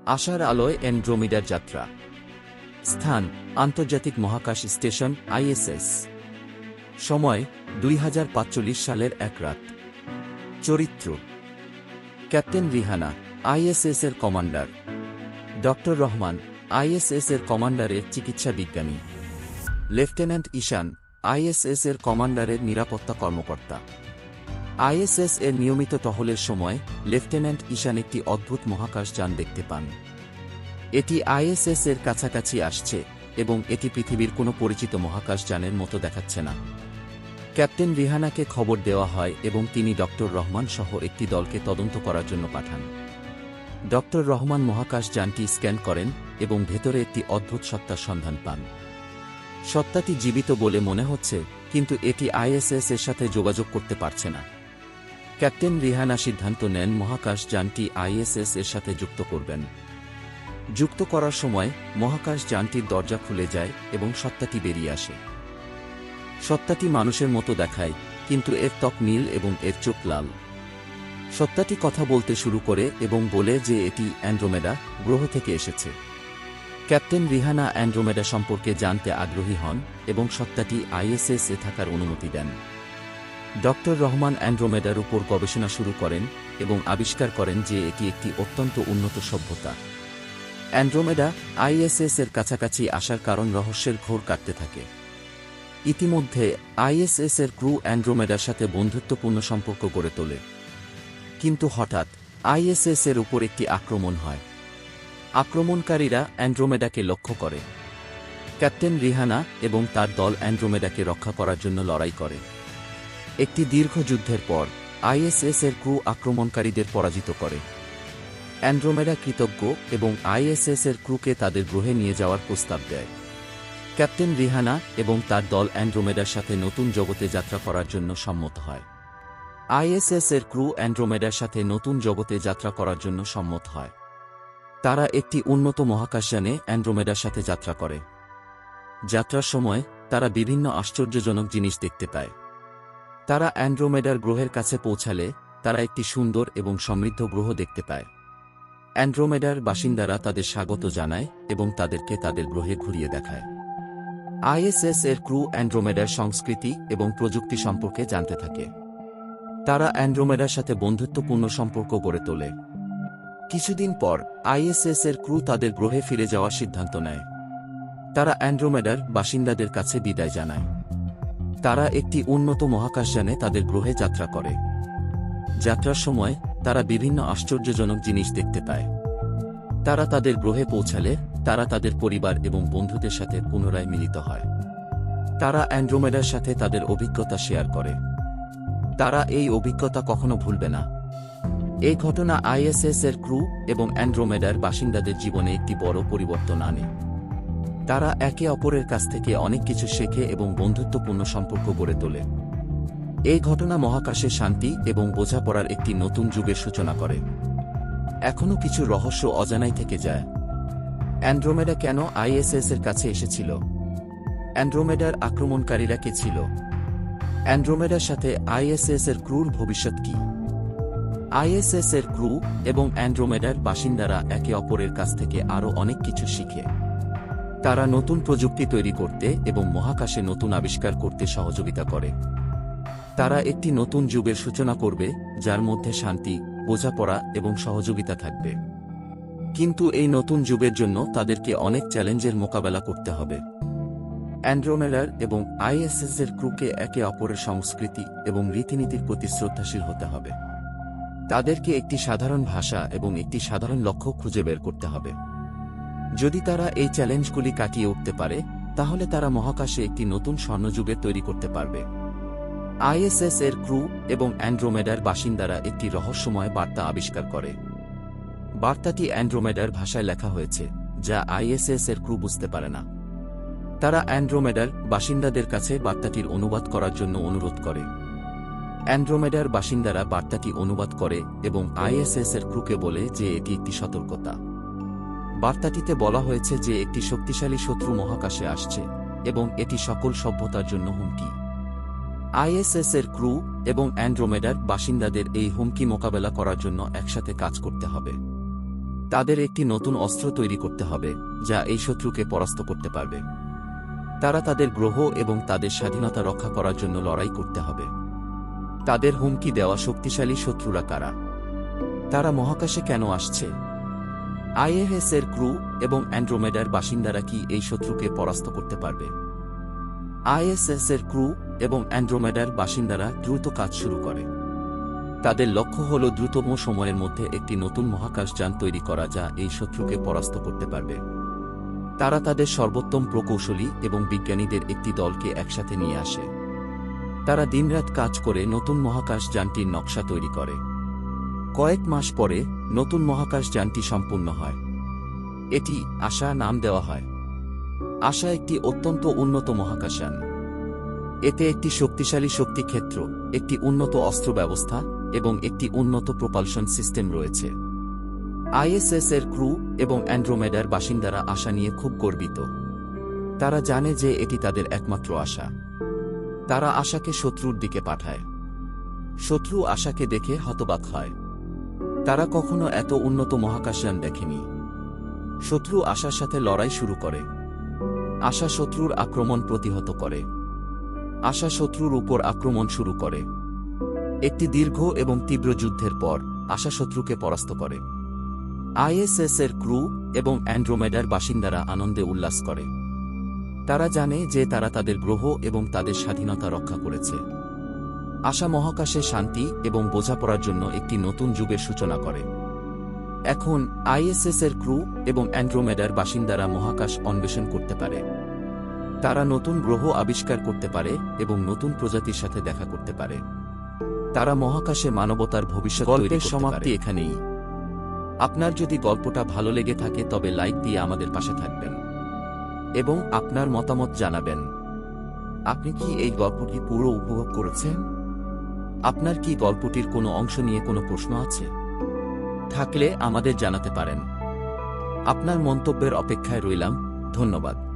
আশার আলোয় অ্যান্ড্রোমিডার যাত্রা। স্থান: আন্তর্জাতিক মহাকাশ স্টেশন আইএসএস। সময়: 2045 সালের এক রাত। চরিত্র: ক্যাপ্টেন রিহানা, আইএসএস এর কমান্ডার; ডক্টর রহমান, আইএসএস এর কমান্ডারের চিকিৎসা বিজ্ঞানী; লেফটেন্যান্ট ঈশান, আইএসএস এর কমান্ডারের নিরাপত্তা কর্মকর্তা। আইএসএস এর নিয়মিত টহলের সময় লেফটেন্যান্ট ঈশান একটি অদ্ভুত মহাকাশযান দেখতে পান। এটি আইএসএস এর কাছাকাছি আসছে এবং এটি পৃথিবীর কোনো পরিচিত মহাকাশযানের মতো দেখাচ্ছে না। ক্যাপ্টেন রিহানাকে খবর দেওয়া হয় এবং তিনি ডক্টর রহমান সহ একটি দলকে তদন্ত করার জন্য পাঠান। ডক্টর রহমান মহাকাশযানটি স্ক্যান করেন এবং ভেতরে একটি অদ্ভুত সত্তার সন্ধান পান। সত্তাটি জীবিত বলে মনে হচ্ছে, কিন্তু এটি আইএসএস এর সাথে যোগাযোগ করতে পারছে না। ক্যাপ্টেন রিহানা সিদ্ধান্ত নেন মহাকাশযানটি আইএসএস এর সাথে যুক্ত করবেন। যুক্ত করার সময় মহাকাশযানটির দরজা খুলে যায় এবং সত্তাটি বেরিয়ে আসে। সত্তাটি মানুষের মতো দেখায়, কিন্তু এর ত্বক নীল এবং এর চোখ লাল। সত্তাটি কথা বলতে শুরু করে এবং বলে যে এটি অ্যান্ড্রোমেডা গ্রহ থেকে এসেছে। ক্যাপ্টেন রিহানা অ্যান্ড্রোমেডা সম্পর্কে জানতে আগ্রহী হন এবং সত্তাটি আইএসএস এ থাকার অনুমতি দেন। ডক্টর রহমান অ্যান্ড্রোমেডার উপর গবেষণা শুরু করেন এবং আবিষ্কার করেন যে এটি একটি অত্যন্ত উন্নত সভ্যতা। অ্যান্ড্রোমেডা আইএসএস এর কাছাকাছি আসার কারণ রহস্যের ঘোর কাটতে থাকে। ইতিমধ্যে আইএসএস এর ক্রু অ্যান্ড্রোমেডার সাথে বন্ধুত্বপূর্ণ সম্পর্ক গড়ে তোলে। কিন্তু হঠাৎ আইএসএস এর উপর একটি আক্রমণ হয়। আক্রমণকারীরা অ্যান্ড্রোমেডাকে লক্ষ্য করে। ক্যাপ্টেন রিহানা এবং তার দল অ্যান্ড্রোমেডাকে রক্ষা করার জন্য লড়াই করে। একটি দীর্ঘ যুদ্ধের পর আইএসএস এর ক্রু আক্রমণকারীদের পরাজিত করে। অ্যান্ড্রোমেডা কৃতজ্ঞ এবং আইএসএস এর ক্রুকে তাদের গ্রহে নিয়ে যাওয়ার প্রস্তাব দেয়। ক্যাপ্টেন রিহানা এবং তার দল অ্যান্ড্রোমেডার সাথে নতুন জগতে যাত্রা করার জন্য সম্মত হয়। আইএসএস এর ক্রু অ্যান্ড্রোমেডার সাথে নতুন জগতে যাত্রা করার জন্য সম্মত হয়। তারা একটি উন্নত মহাকাশযানে অ্যান্ড্রোমেডার সাথে যাত্রা করে। যাত্রার সময় তারা বিভিন্ন আশ্চর্যজনক জিনিস দেখতে পায়। তারা অ্যান্ড্রোমেডার গ্রহের কাছে পৌঁছালে তারা একটি সুন্দর এবং সমৃদ্ধ গ্রহ দেখতে পায়। অ্যান্ড্রোমেডার বাসিন্দারা তাদের স্বাগত জানায় এবং তাদেরকে তাদের গ্রহে ঘুরিয়ে দেখায়। আইএসএস এর ক্রু অ্যান্ড্রোমেডার সংস্কৃতি এবং প্রযুক্তি সম্পর্কে জানতে থাকে। তারা অ্যান্ড্রোমেডার সাথে বন্ধুত্বপূর্ণ সম্পর্ক গড়ে তোলে। কিছুদিন পর আইএসএস এর ক্রু তাদের গ্রহে ফিরে যাওয়ার সিদ্ধান্ত নেয়। তারা অ্যান্ড্রোমেডার বাসিন্দাদের কাছে বিদায় জানায়। তারা একটি উন্নত মহাকাশযানে তাদের গ্রহে যাত্রা করে। যাত্রার সময় তারা বিভিন্ন আশ্চর্যজনক জিনিস দেখতে পায়। তারা তাদের গ্রহে পৌঁছালে তারা তাদের পরিবার এবং বন্ধুদের সাথে পুনরায় মিলিত হয়। তারা অ্যান্ড্রোমেডার সাথে তাদের অভিজ্ঞতা শেয়ার করে। তারা এই অভিজ্ঞতা কখনো ভুলবে না। এই ঘটনা আইএসএস এর ক্রু এবং অ্যান্ড্রোমেডার বাসিন্দাদের জীবনে একটি বড় পরিবর্তন আনে। তারা একে অপরের কাছ থেকে অনেক কিছু শেখে এবং বন্ধুত্বপূর্ণ সম্পর্ক গড়ে তোলে। এই ঘটনা মহাকাশে শান্তি এবং বোঝাপড়ার একটি নতুন যুগের সূচনা করে। এখনও কিছু রহস্য অজানাই থেকে যায়। অ্যান্ড্রোমেডা কেন আইএসএস এর কাছে এসেছিল? অ্যান্ড্রোমেডার আক্রমণকারীরা কে ছিল? অ্যান্ড্রোমেডার সাথে আইএসএস এর ক্রুর ভবিষ্যৎ কি? আইএসএস এর ক্রু এবং অ্যান্ড্রোমেডার বাসিন্দারা একে অপরের কাছ থেকে আরও অনেক কিছু শিখে। তারা নতুন প্রযুক্তি তৈরি করতে এবং মহাকাশে নতুন আবিষ্কার করতে সহযোগিতা করে। তারা একটি নতুন যুগের সূচনা করবে যার মধ্যে শান্তি, বোঝাপড়া এবং সহযোগিতা থাকবে। কিন্তু এই নতুন যুগের জন্য তাদেরকে অনেক চ্যালেঞ্জের মোকাবেলা করতে হবে। অ্যান্ড্রোমেডার এবং আইএসএস এর ক্রুকে একে অপরের সংস্কৃতি এবং রীতিনীতির প্রতি শ্রদ্ধাশীল হতে হবে। তাদেরকে একটি সাধারণ ভাষা এবং একটি সাধারণ লক্ষ্য খুঁজে বের করতে হবে। যদি তারা এই চ্যালেঞ্জগুলি কাটিয়ে উঠতে পারে, তাহলে তারা মহাকাশে একটি নতুন স্বর্ণযুগে তৈরি করতে পারবে। আইএসএস এর ক্রু এবং অ্যান্ড্রোমেডার বাসিন্দারা একটি রহস্যময় বার্তা আবিষ্কার করে। বার্তাটি অ্যান্ড্রোমেডার ভাষায় লেখা হয়েছে, যা আইএসএস এর ক্রু বুঝতে পারে না। তারা অ্যান্ড্রোমেডার বাসিন্দাদের কাছে বার্তাটির অনুবাদ করার জন্য অনুরোধ করে। অ্যান্ড্রোমেডার বাসিন্দারা বার্তাটি অনুবাদ করে এবং আইএসএস এর ক্রুকে বলে যে এটি একটি সতর্কতা। বার্তাটিতে বলা হয়েছে যে একটি শক্তিশালী শত্রু মহাকাশে আসছে এবং এটি সকল সভ্যতার জন্য হুমকি। আইএসএস এর ক্রু এবং অ্যান্ড্রোমেডার বাসিন্দাদের এই হুমকি মোকাবেলা করার জন্য একসাথে কাজ করতে হবে। তাদের একটি নতুন অস্ত্র তৈরি করতে হবে যা এই শত্রুকে পরাস্ত করতে পারবে। তারা তাদের গ্রহ এবং তাদের স্বাধীনতা রক্ষা করার জন্য লড়াই করতে হবে। তাদের হুমকি দেওয়া শক্তিশালী শত্রুরা কারা? তারা মহাকাশে কেন আসছে? আইএসএস এর ক্রু এবং অ্যান্ড্রোমেডার বাসিন্দারা কি এই শত্রুকে পরাস্ত করতে পারবে? আইএসএস এর ক্রু এবং অ্যান্ড্রোমেডার বাসিন্দারা দ্রুত কাজ শুরু করে। তাদের লক্ষ্য হল দ্রুততম সময়ের মধ্যে একটি নতুন মহাকাশযান তৈরি করা যা এই শত্রুকে পরাস্ত করতে পারবে। তারা তাদের সর্বোত্তম প্রকৌশলী এবং বিজ্ঞানীদের একটি দলকে একসাথে নিয়ে আসে। তারা দিনরাত কাজ করে নতুন মহাকাশযানটির নকশা তৈরি করে। কয়েক মাস পরে নতুন মহাকাশযানটি সম্পূর্ণ হয়। এটি আশা নাম দেওয়া হয়। আশা একটি অত্যন্ত উন্নত মহাকাশযান। এতে একটি শক্তিশালী শক্তিক্ষেত্র, একটি উন্নত অস্ত্র ব্যবস্থা এবং একটি উন্নত প্রপালশন সিস্টেম রয়েছে। আইএসএস এর ক্রু এবং অ্যান্ড্রোমেডার বাসিন্দারা আশা নিয়ে খুব গর্বিত। তারা জানে যে এটি তাদের একমাত্র আশা। তারা আশাকে শত্রুর দিকে পাঠায়। শত্রু আশাকে দেখে হতবাক হয়। তারা কখনো এত উন্নত মহাকাশযান দেখেনি। শত্রু আশার সাথে লড়াই শুরু করে। আশা শত্রুর আক্রমণ প্রতিহত করে। আশা শত্রুর উপর আক্রমণ শুরু করে। একটি দীর্ঘ এবং তীব্র যুদ্ধের পর আশা শত্রুকে পরাস্ত করে। আইএসএস এর ক্রু এবং অ্যান্ড্রোমেডার বাসিন্দারা আনন্দে উল্লাস করে। তারা জানে যে তারা তাদের গ্রহ এবং তাদের স্বাধীনতা রক্ষা করেছে। আশা মহাকাশে শান্তি এবং বোঝাপড়ার জন্য একটি নতুন যুগের সূচনা করে। এখন আইএসএস এর ক্রু এবং অ্যান্ড্রোমেডার বাসিন্দারা মহাকাশ অন্বেষণ করতে পারে। তারা নতুন গ্রহ আবিষ্কার করতে পারে এবং নতুন প্রজাতির সাথে দেখা করতে পারে। তারা মহাকাশে মানবতার ভবিষ্যৎ গল্পের সমাপ্তি এখানেই। আপনার যদি গল্পটা ভালো লেগে থাকে তবে লাইক দিয়ে আমাদের পাশে থাকবেন এবং আপনার মতামত জানাবেন। আপনি কি এই গল্পটি পুরো উপভোগ করেছেন? আপনার কি গল্পটির কোনো অংশ নিয়ে কোনো প্রশ্ন আছে? থাকলে আমাদের জানাতে পারেন। আপনার মন্তব্যের অপেক্ষায় রইলাম। ধন্যবাদ।